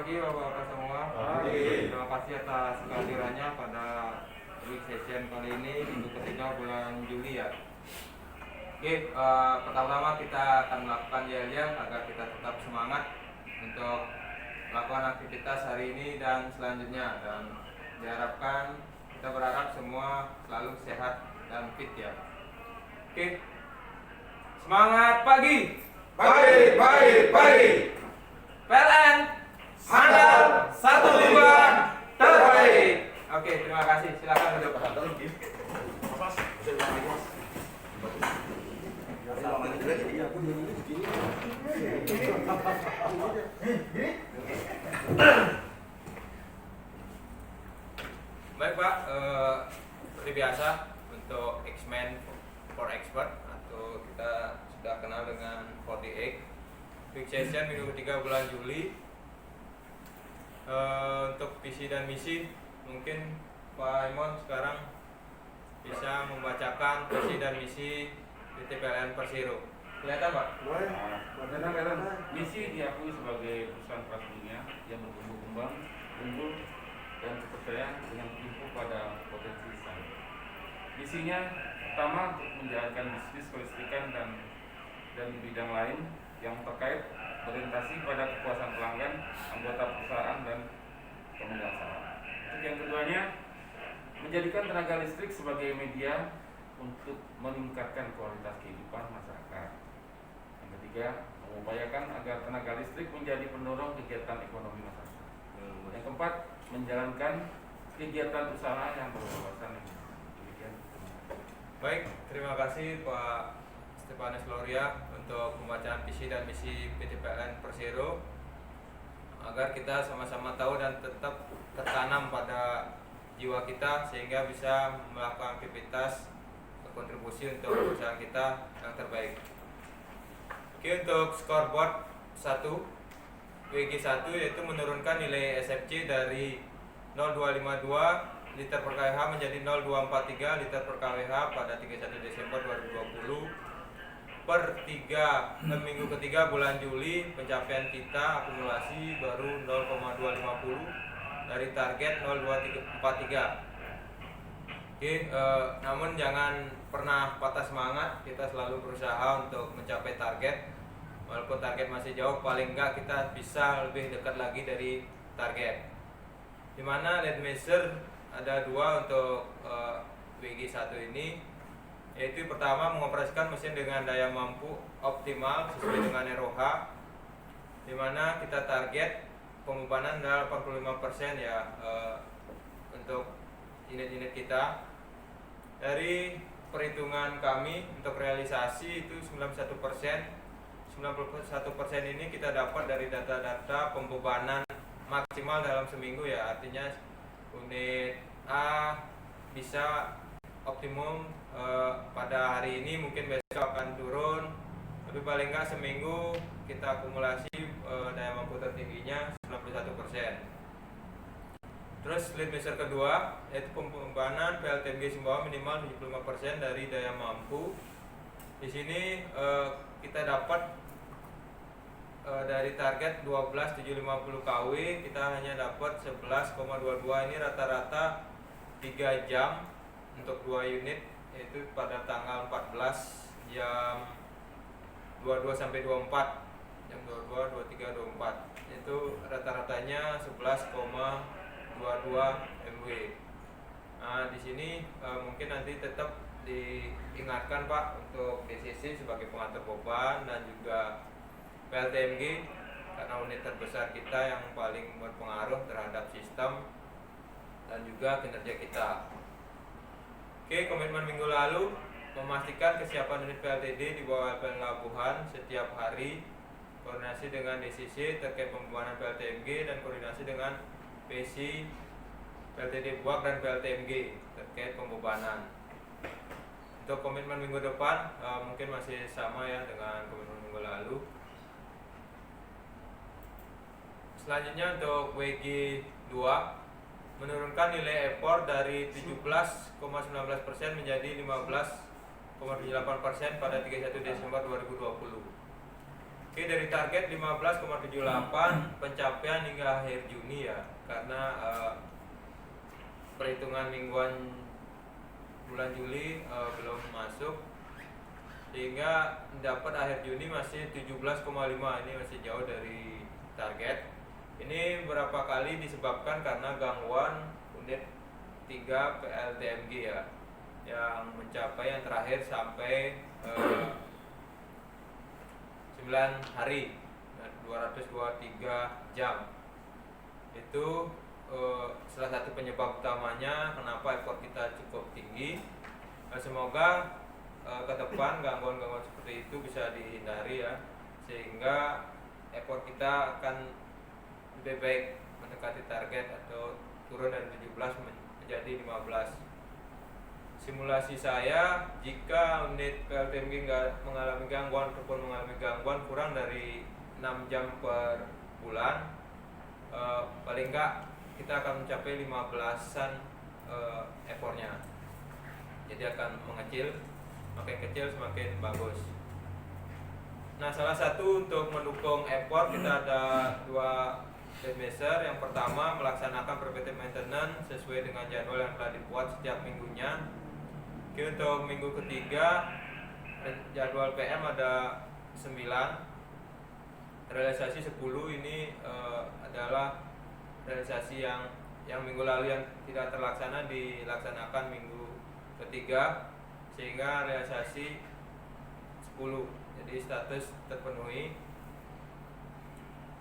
pagi Bapak-Bapak semua. Terima kasih atas kehadirannya pada week session kali ini, minggu ketiga bulan Juli ya. Oke, pertama-tama kita akan melakukan yel-yel agar kita tetap semangat untuk melakukan aktivitas hari ini dan selanjutnya, dan diharapkan kita berharap semua selalu sehat dan fit ya. Oke, semangat pagi. Pagi. PLN handal 1-2 terbaik. Oke, terima kasih. Silakan duduk. Baik Pak, seperti biasa untuk X-Men for Expert atau kita sudah kenal dengan 48 week session minggu ketiga bulan Juli. Untuk visi dan misi, mungkin Pak Imon sekarang bisa membacakan visi dan misi PT PLN Persero. Kelihatan Pak? Misi diakui sebagai perusahaan kelas dunia yang bertumbuh kembang, unggul, dan terpercaya dengan bertumpu pada potensi besar. Misinya pertama untuk menjalankan bisnis kelistrikan dan bidang lain yang terkait orientasi pada kepuasan pelanggan, anggota perusahaan, dan pemegang saham. Untuk yang keduanya, menjadikan tenaga listrik sebagai media untuk meningkatkan kualitas kehidupan masyarakat. Yang ketiga, mengupayakan agar tenaga listrik menjadi pendorong kegiatan ekonomi masyarakat. Yang keempat, menjalankan kegiatan usaha yang berwawasan. Baik, terima kasih Pak Stefanus Gloria untuk pembacaan visi dan misi PT PLN Persero, agar kita sama-sama tahu dan tetap tertanam pada jiwa kita sehingga bisa melakukan aktivitas kontribusi untuk perusahaan kita yang terbaik. Oke, untuk scoreboard 1 WG1 yaitu menurunkan nilai SFC dari 0252 liter per kWh menjadi 0243 liter per kWh pada 31 Desember 2020. Per minggu ketiga bulan Juli, pencapaian kita akumulasi baru 0,250 dari target 0243. Oke, namun jangan pernah patah semangat, kita selalu berusaha untuk mencapai target. Walaupun target masih jauh, paling enggak kita bisa lebih dekat lagi dari target. Dimana lead measure ada dua untuk WG1 ini, yaitu pertama mengoperasikan mesin dengan daya mampu optimal sesuai dengan ROH, dimana kita target pembebanan adalah 85% ya untuk unit-unit kita. Dari perhitungan kami untuk realisasi itu 91%. 91% ini kita dapat dari data-data pembebanan maksimal dalam seminggu ya, artinya unit A bisa optimum pada hari ini, mungkin besok akan turun, tapi paling nggak seminggu kita akumulasi daya mampu tertingginya 91%. Terus lead measure kedua yaitu pembebanan PLTMG Sumbawa minimal 75% dari daya mampu. Di sini kita dapat dari target 12.750 kW kita hanya dapat 11,22. Ini rata-rata 3 jam untuk 2 unit, yaitu pada tanggal 14 jam 22 sampai 24, jam 22, 23, 24 itu rata-ratanya 11,22 MW. Nah, di sini mungkin nanti tetap diingatkan Pak untuk DCC sebagai pengatur beban dan juga PLTMG, karena unit terbesar kita yang paling berpengaruh terhadap sistem dan juga kinerja kita. Oke, komitmen minggu lalu memastikan kesiapan unit PLTD di bawah LPN Labuhan setiap hari, koordinasi dengan DCC terkait pembebanan PLTMG dan koordinasi dengan PC PLTD Buak dan PLTMG terkait pembebanan. Untuk komitmen minggu depan mungkin masih sama ya dengan komitmen minggu lalu. Selanjutnya untuk WG2, menurunkan nilai ekspor dari 17,19% menjadi 15,78% pada 31 Desember 2020. Oke, dari target 15,78 pencapaian hingga akhir Juni ya, karena perhitungan mingguan bulan Juli belum masuk, sehingga dapat akhir Juni masih 17,5, ini masih jauh dari target. Ini beberapa kali disebabkan karena gangguan unit 3 PLTMG ya, yang mencapai yang terakhir sampai 9 hari 223 jam. Itu salah satu penyebab utamanya kenapa ekspor kita cukup tinggi. Semoga ke depan gangguan-gangguan seperti itu bisa dihindari ya, sehingga ekspor kita akan lebih baik mendekati target atau turun dari 17 menjadi 15. Simulasi saya, jika unit PLTMG nggak mengalami gangguan ataupun mengalami gangguan kurang dari 6 jam per bulan, paling nggak kita akan mencapai 15-an ekornya. Jadi akan mengecil, makin kecil semakin bagus. Nah, salah satu untuk mendukung ekspor kita ada 2 lead measure. Yang pertama, melaksanakan preventive maintenance sesuai dengan jadwal yang telah dibuat setiap minggunya. Oke, untuk minggu ketiga jadwal PM ada 9, realisasi 10. Ini adalah realisasi yang minggu lalu yang tidak terlaksana dilaksanakan minggu ketiga, sehingga realisasi 10, jadi status terpenuhi.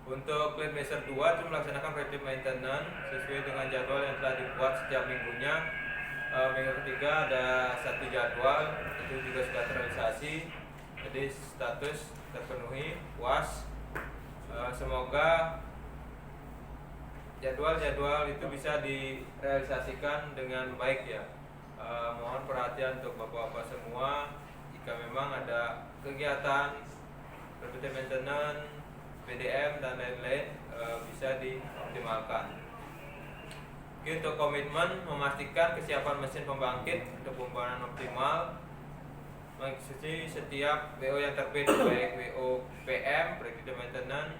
Untuk lead measure 2 itu melaksanakan preventive maintenance sesuai dengan jadwal yang telah dibuat setiap minggunya. Minggu ketiga ada 1 jadwal, itu juga sudah terrealisasi, jadi status terpenuhi, puas. Semoga jadwal-jadwal itu bisa direalisasikan dengan baik ya. Mohon perhatian untuk bapak-bapak semua, jika memang ada kegiatan preventive maintenance, PDM dan lain-lain bisa dioptimalkan. Oke, untuk komitmen memastikan kesiapan mesin pembangkit untuk pembangunan optimal, mengikuti setiap WO yang terbit, baik WO PM predictive maintenance,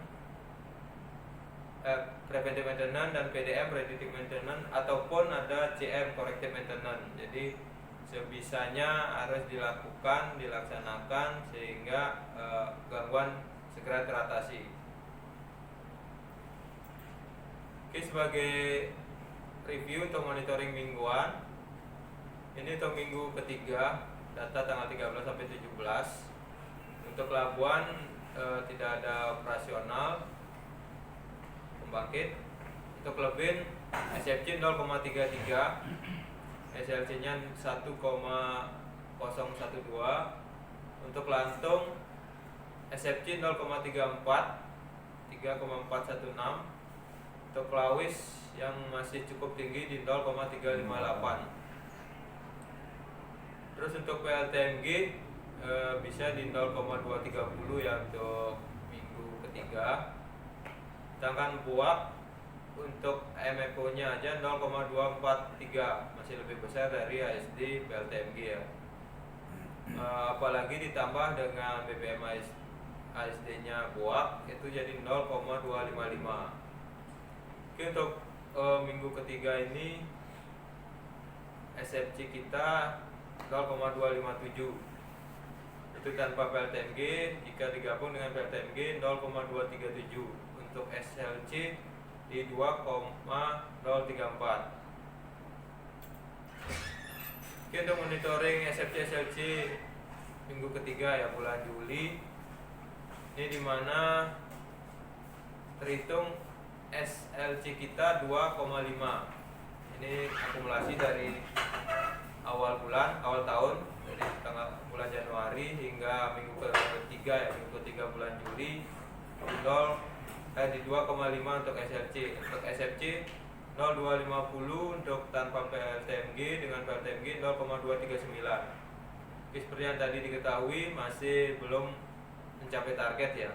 preventive maintenance, dan PDM predictive maintenance, ataupun ada CM corrective maintenance. Jadi sebisanya harus dilaksanakan sehingga gangguan segera teratasi. Oke, sebagai review untuk monitoring mingguan, ini untuk minggu ketiga, data tanggal 13 sampai 17. Untuk Labuan tidak ada operasional pembangkit. Untuk Lebin SFC 0,33, SLC nya 1,012. Untuk Lantung SFC 0,34, 3,416. Untuk Lawis yang masih cukup tinggi di 0,358. Terus untuk PLTMG bisa di 0,230 ya untuk minggu ketiga. Sedangkan buak untuk MFO nya aja 0,243, masih lebih besar dari ASD PLTMG ya. Apalagi ditambah dengan BBM ASD nya buak itu jadi 0,255. Oke, untuk minggu ketiga ini SFC kita 0,257, itu tanpa PLTMG. Jika digabung dengan PLTMG 0,237. Untuk SLC di 2,034. Oke, untuk monitoring SFC SLC minggu ketiga ya bulan Juli, ini dimana terhitung SLC kita 2,5. Ini akumulasi dari awal tahun, dari tanggal bulan Januari hingga minggu ketiga ya, minggu ketiga bulan Juli di 2,5 untuk SLC. Untuk SFC 0,250 untuk tanpa PLTMG, dengan PLTMG 0,239. Seperti yang tadi diketahui masih belum mencapai target ya.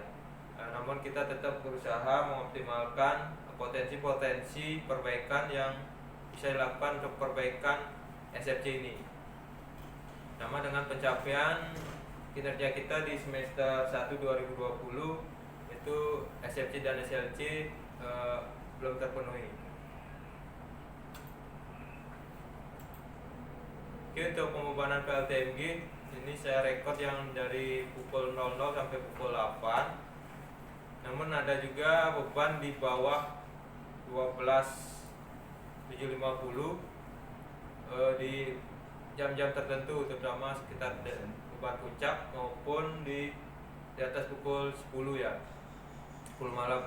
Namun kita tetap berusaha mengoptimalkan potensi-potensi perbaikan yang bisa dilakukan untuk perbaikan SFC ini. Sama dengan pencapaian kinerja kita di semester 1 2020 itu SFC dan SLC belum terpenuhi. Oke, untuk pembebanan PLTMG ini saya rekod yang dari pukul 00 sampai pukul 8. Namun ada juga beban di bawah 12.750 di jam-jam tertentu, terutama sekitar beban puncak maupun di atas pukul 10 ya, 10 malam.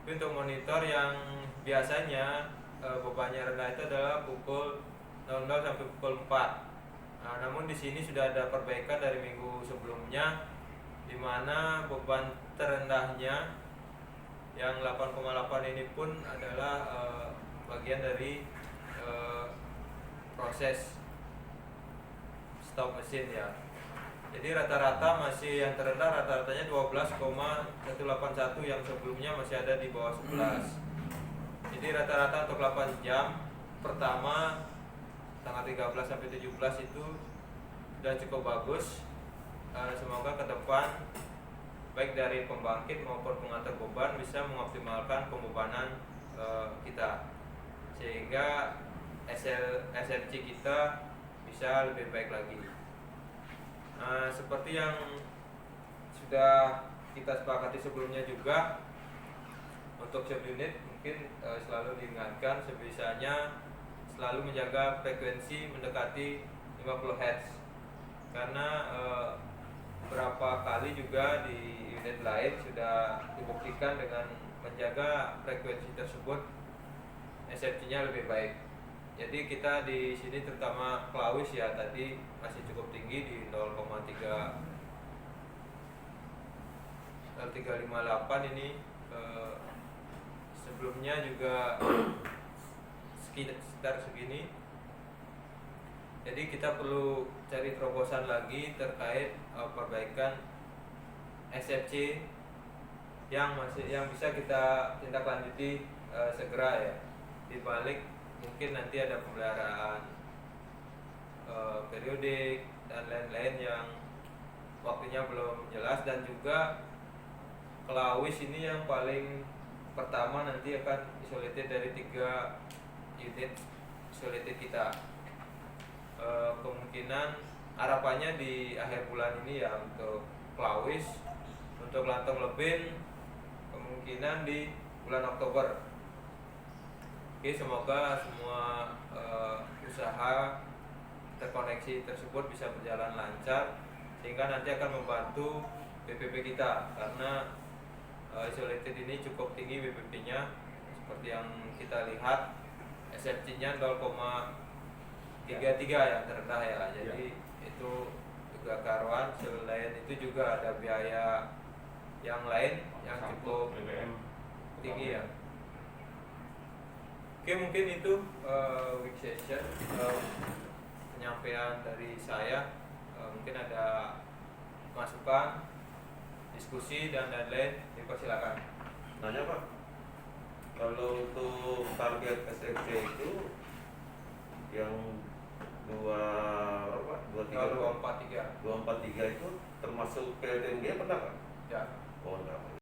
Tapi untuk monitor yang biasanya bebannya rendah itu adalah pukul 00 sampai pukul 4. Nah, namun di sini sudah ada perbaikan dari minggu sebelumnya, di mana beban terendahnya yang 8,8 ini pun adalah bagian dari proses stop mesin ya. Jadi rata-rata masih yang terendah rata-ratanya 12,181 yang sebelumnya masih ada di bawah 11. Jadi rata-rata untuk 8 jam pertama tanggal 13 sampai 17 itu sudah cukup bagus. Semoga ke depan baik dari pembangkit maupun pengantar beban bisa mengoptimalkan pembebanan kita, sehingga SFC kita bisa lebih baik lagi. Seperti yang sudah kita sepakati sebelumnya juga, untuk subunit mungkin selalu diingatkan sebisanya selalu menjaga frekuensi mendekati 50 Hz, karena beberapa kali juga di unit lain sudah dibuktikan dengan menjaga frekuensi tersebut SFC-nya lebih baik. Jadi kita di sini terutama Clawis ya tadi masih cukup tinggi di 0,358 ini, sebelumnya juga sekitar segini. Jadi kita perlu cari terobosan lagi terkait perbaikan SFC yang bisa kita tindak lanjuti segera ya. Di balik mungkin nanti ada pemeliharaan periodik dan lain-lain yang waktunya belum jelas, dan juga Clawis ini yang paling pertama nanti akan isolated dari 3 unit isolated kita. Kemungkinan harapannya di akhir bulan ini ya untuk Clawis. Untuk Lantong Lebin kemungkinan di bulan Oktober. Oke, semoga semua usaha terkoneksi tersebut bisa berjalan lancar, sehingga nanti akan membantu BPP kita, karena isolated ini cukup tinggi BPP-nya seperti yang kita lihat. SFC-nya 0,33 yang terendah ya. Jadi itu juga karuan. Selain itu juga ada biaya yang lain yang cukup tinggi ya. Oke, mungkin itu week session penyampaian dari saya. Mungkin ada masukan, diskusi dan lain-lain, dipersilakan. Nanya Pak, kalau untuk target SFC itu yang 243 243 itu termasuk PLTMG pernah Pak? ya. Oh enggak.